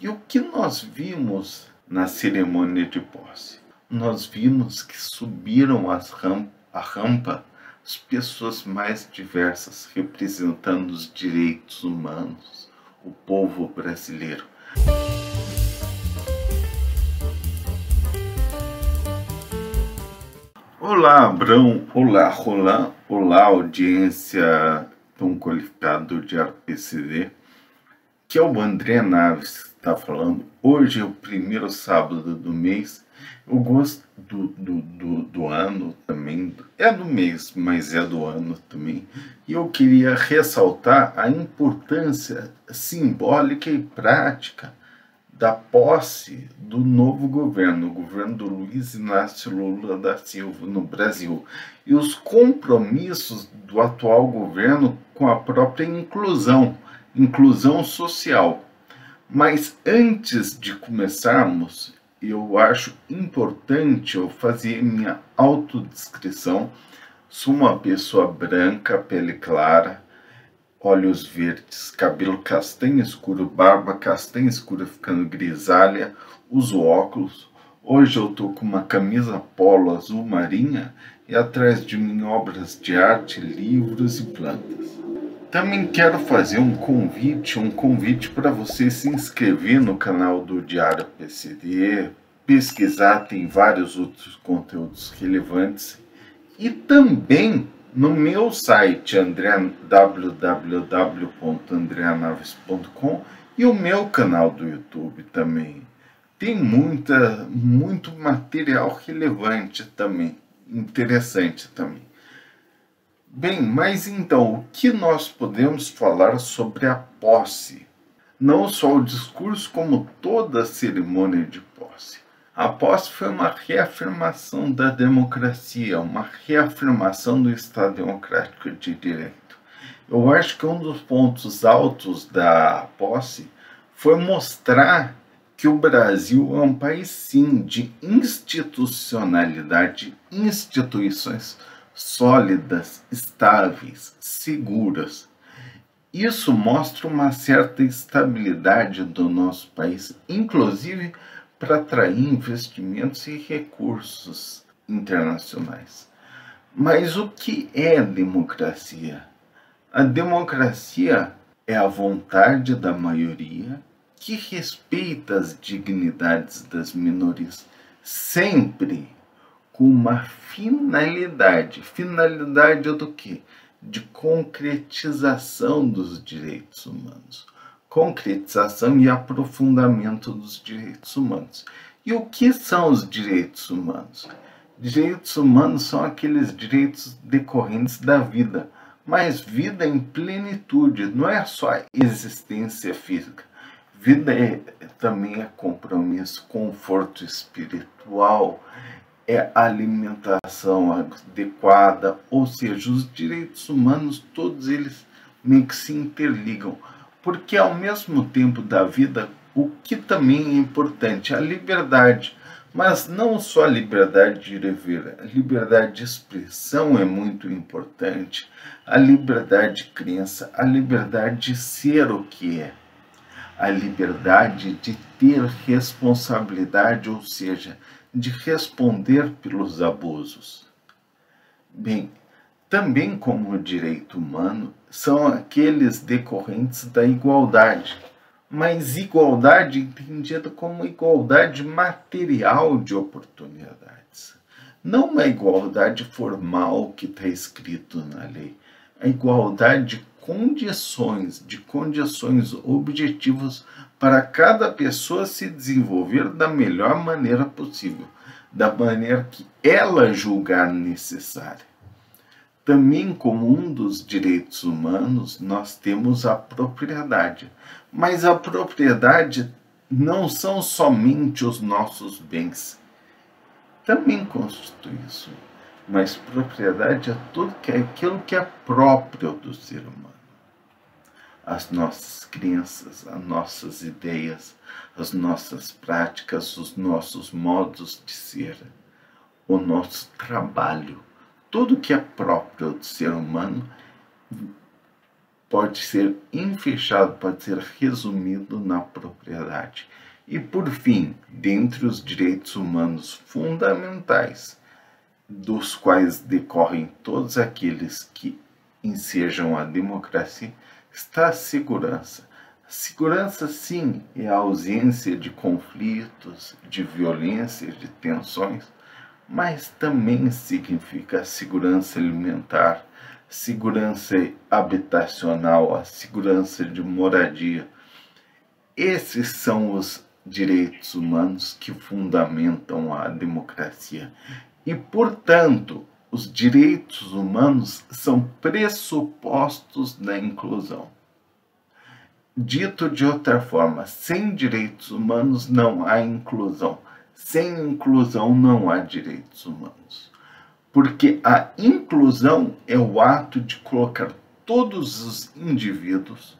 E o que nós vimos na cerimônia de posse? Nós vimos que subiram a rampa as pessoas mais diversas, representando os direitos humanos, o povo brasileiro. Olá, Abrão, olá, Roland, olá, audiência tão qualificada do Diário PCD, que é o André Naves que está falando. Hoje é o primeiro sábado do mês. Eu gosto do ano também, é do mês, mas é do ano também. E eu queria ressaltar a importância simbólica e prática da posse do novo governo, o governo do Luiz Inácio Lula da Silva no Brasil, e os compromissos do atual governo com a própria inclusão social. Mas antes de começarmos, eu acho importante eu fazer minha autodescrição. Sou uma pessoa branca, pele clara, olhos verdes, cabelo castanho escuro, barba castanha escura ficando grisalha, uso óculos. Hoje eu tô com uma camisa polo azul marinha e atrás de mim obras de arte, livros e plantas. Também quero fazer um convite para você se inscrever no canal do Diário PCD, pesquisar, tem vários outros conteúdos relevantes, e também no meu site www.andreanaves.com e o meu canal do YouTube também. Tem muito material relevante também, interessante também. Bem, mas então, o que nós podemos falar sobre a posse? Não só o discurso, como toda a cerimônia de posse. A posse foi uma reafirmação da democracia, uma reafirmação do Estado Democrático de Direito. Eu acho que um dos pontos altos da posse foi mostrar que o Brasil é um país, sim, de institucionalidade, instituições sólidas, estáveis, seguras. Isso mostra uma certa estabilidade do nosso país, inclusive para atrair investimentos e recursos internacionais. Mas o que é democracia? A democracia é a vontade da maioria que respeita as dignidades das minorias, sempre com uma finalidade. Finalidade do quê? De concretização dos direitos humanos. Concretização e aprofundamento dos direitos humanos. E o que são os direitos humanos? Direitos humanos são aqueles direitos decorrentes da vida, mas vida em plenitude, não é só existência física. Vida também é compromisso, conforto espiritual, é alimentação adequada, ou seja, os direitos humanos, todos eles meio que se interligam, porque ao mesmo tempo da vida, o que também é importante, a liberdade, mas não só a liberdade de ir e vir, a liberdade de expressão é muito importante, a liberdade de crença, a liberdade de ser o que é, a liberdade de ter responsabilidade, ou seja, de responder pelos abusos. Bem, também como direito humano, são aqueles decorrentes da igualdade, mas igualdade entendida como igualdade material de oportunidades. Não uma igualdade formal que está escrito na lei, a igualdade de condições objetivas para cada pessoa se desenvolver da melhor maneira possível, da maneira que ela julgar necessária. Também como um dos direitos humanos, nós temos a propriedade. Mas a propriedade não são somente os nossos bens. Também constitui isso. Mas propriedade é tudo aquilo que é próprio do ser humano. As nossas crenças, as nossas ideias, as nossas práticas, os nossos modos de ser, o nosso trabalho, tudo que é próprio do ser humano pode ser enfechado, pode ser resumido na propriedade. E por fim, dentre os direitos humanos fundamentais, dos quais decorrem todos aqueles que ensejam a democracia, está a segurança. A segurança, sim, é a ausência de conflitos, de violência, de tensões, mas também significa a segurança alimentar, segurança habitacional, a segurança de moradia. Esses são os direitos humanos que fundamentam a democracia. E, portanto, os direitos humanos são pressupostos da inclusão. Dito de outra forma, sem direitos humanos não há inclusão. Sem inclusão não há direitos humanos. Porque a inclusão é o ato de colocar todos os indivíduos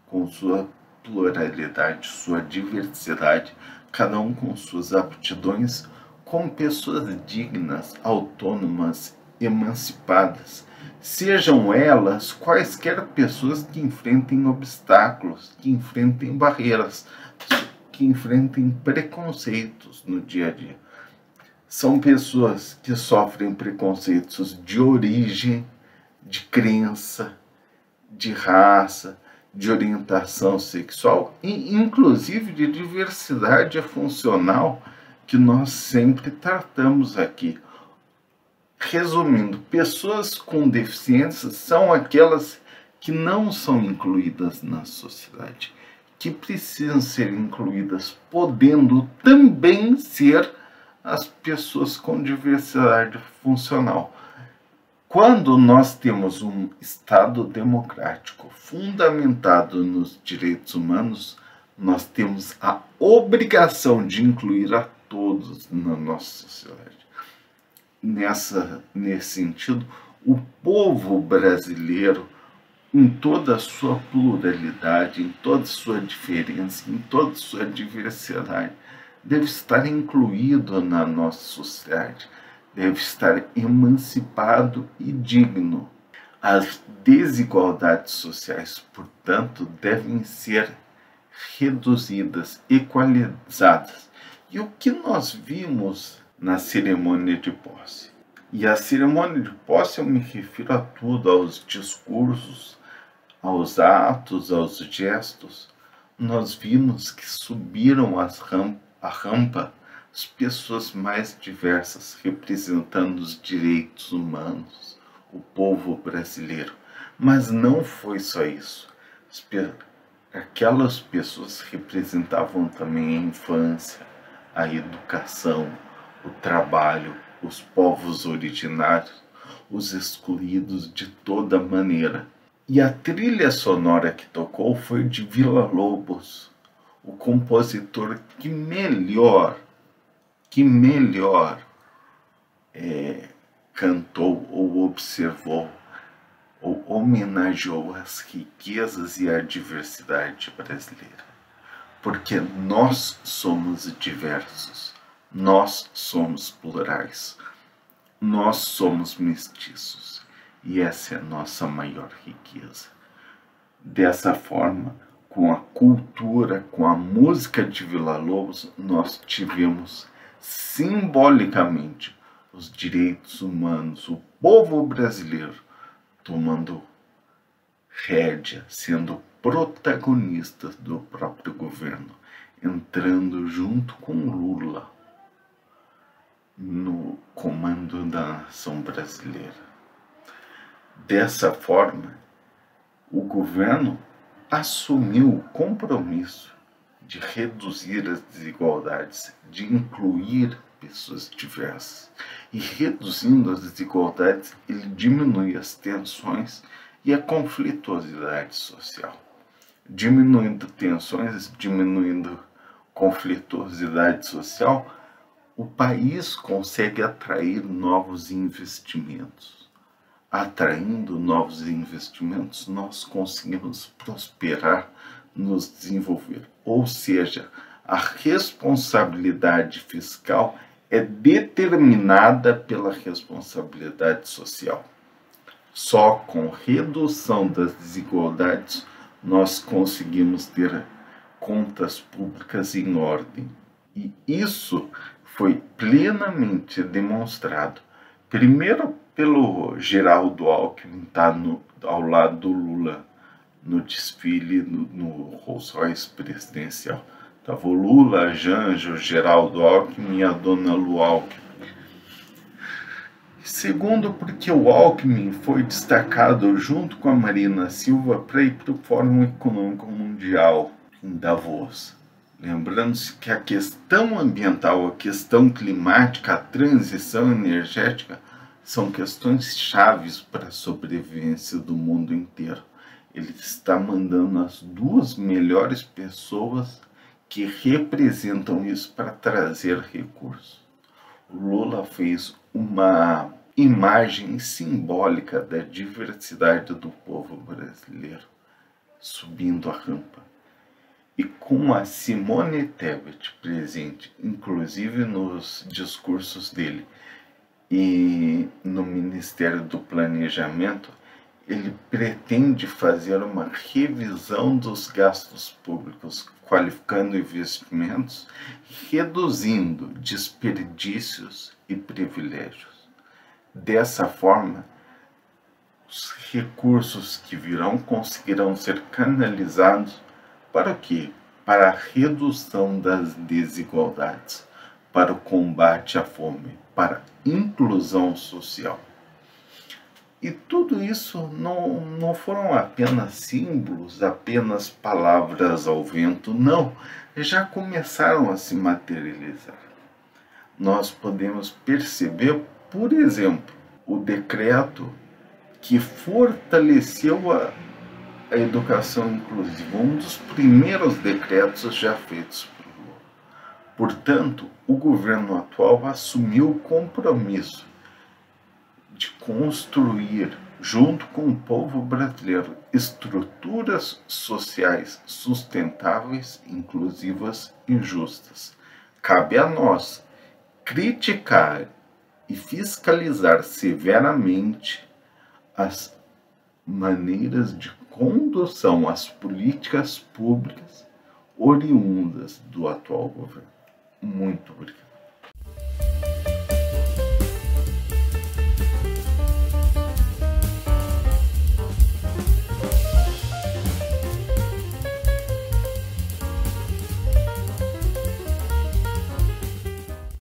com sua pluralidade, sua diversidade, cada um com suas aptidões, como pessoas dignas, autônomas, emancipadas, sejam elas quaisquer pessoas que enfrentem obstáculos, que enfrentem barreiras, que enfrentem preconceitos no dia a dia. São pessoas que sofrem preconceitos de origem, de crença, de raça, de orientação sexual e inclusive de diversidade funcional que nós sempre tratamos aqui. Resumindo, pessoas com deficiências são aquelas que não são incluídas na sociedade, que precisam ser incluídas, podendo também ser as pessoas com diversidade funcional. Quando nós temos um Estado democrático fundamentado nos direitos humanos, nós temos a obrigação de incluir a todos na nossa sociedade. Nesse sentido, o povo brasileiro, em toda a sua pluralidade, em toda a sua diferença, em toda a sua diversidade, deve estar incluído na nossa sociedade, deve estar emancipado e digno. As desigualdades sociais, portanto, devem ser reduzidas, equalizadas. E o que nós vimos na cerimônia de posse? E a cerimônia de posse eu me refiro a tudo, aos discursos, aos atos, aos gestos. Nós vimos que subiram a rampa as pessoas mais diversas, representando os direitos humanos, o povo brasileiro. Mas não foi só isso. Aquelas pessoas representavam também a infância, a educação, o trabalho, os povos originários, os excluídos de toda maneira. E a trilha sonora que tocou foi de Villa-Lobos, o compositor que melhor cantou ou observou ou homenageou as riquezas e a diversidade brasileira. Porque nós somos diversos, nós somos plurais, nós somos mestiços e essa é a nossa maior riqueza. Dessa forma, com a cultura, com a música de Villa-Lobos, nós tivemos simbolicamente os direitos humanos, o povo brasileiro tomando rédea, sendo protagonistas do próprio governo, entrando junto com Lula no comando da nação brasileira. Dessa forma, o governo assumiu o compromisso de reduzir as desigualdades, de incluir pessoas diversas. E reduzindo as desigualdades, ele diminui as tensões e a conflituosidade social. Diminuindo tensões, diminuindo conflituosidade social, o país consegue atrair novos investimentos. Atraindo novos investimentos, nós conseguimos prosperar, nos desenvolver. Ou seja, a responsabilidade fiscal é determinada pela responsabilidade social. Só com redução das desigualdades nós conseguimos ter contas públicas em ordem. E isso foi plenamente demonstrado, primeiro pelo Geraldo Alckmin, tá ao lado do Lula no desfile no Rolls Royce presidencial. Estava o Lula, a Janja, o Geraldo Alckmin e a dona Lu Alckmin. Segundo, porque o Alckmin foi destacado junto com a Marina Silva para ir para o Fórum Econômico Mundial em Davos. Lembrando-se que a questão ambiental, a questão climática, a transição energética são questões chaves para a sobrevivência do mundo inteiro. Ele está mandando as duas melhores pessoas que representam isso para trazer recursos. O Lula fez uma imagem simbólica da diversidade do povo brasileiro, subindo a rampa. E com a Simone Tebet presente, inclusive nos discursos dele e no Ministério do Planejamento, ele pretende fazer uma revisão dos gastos públicos, qualificando investimentos, reduzindo desperdícios e privilégios. Dessa forma, os recursos que virão conseguirão ser canalizados para o quê? Para a redução das desigualdades, para o combate à fome, para a inclusão social. E tudo isso não foram apenas símbolos, apenas palavras ao vento, não, já começaram a se materializar. Nós podemos perceber, por exemplo, o decreto que fortaleceu a educação inclusiva, um dos primeiros decretos já feitos por Lula. Portanto, o governo atual assumiu o compromisso de construir, junto com o povo brasileiro, estruturas sociais sustentáveis, inclusivas e justas. Cabe a nós criticar e fiscalizar severamente as maneiras de condução às políticas públicas oriundas do atual governo. Muito obrigado.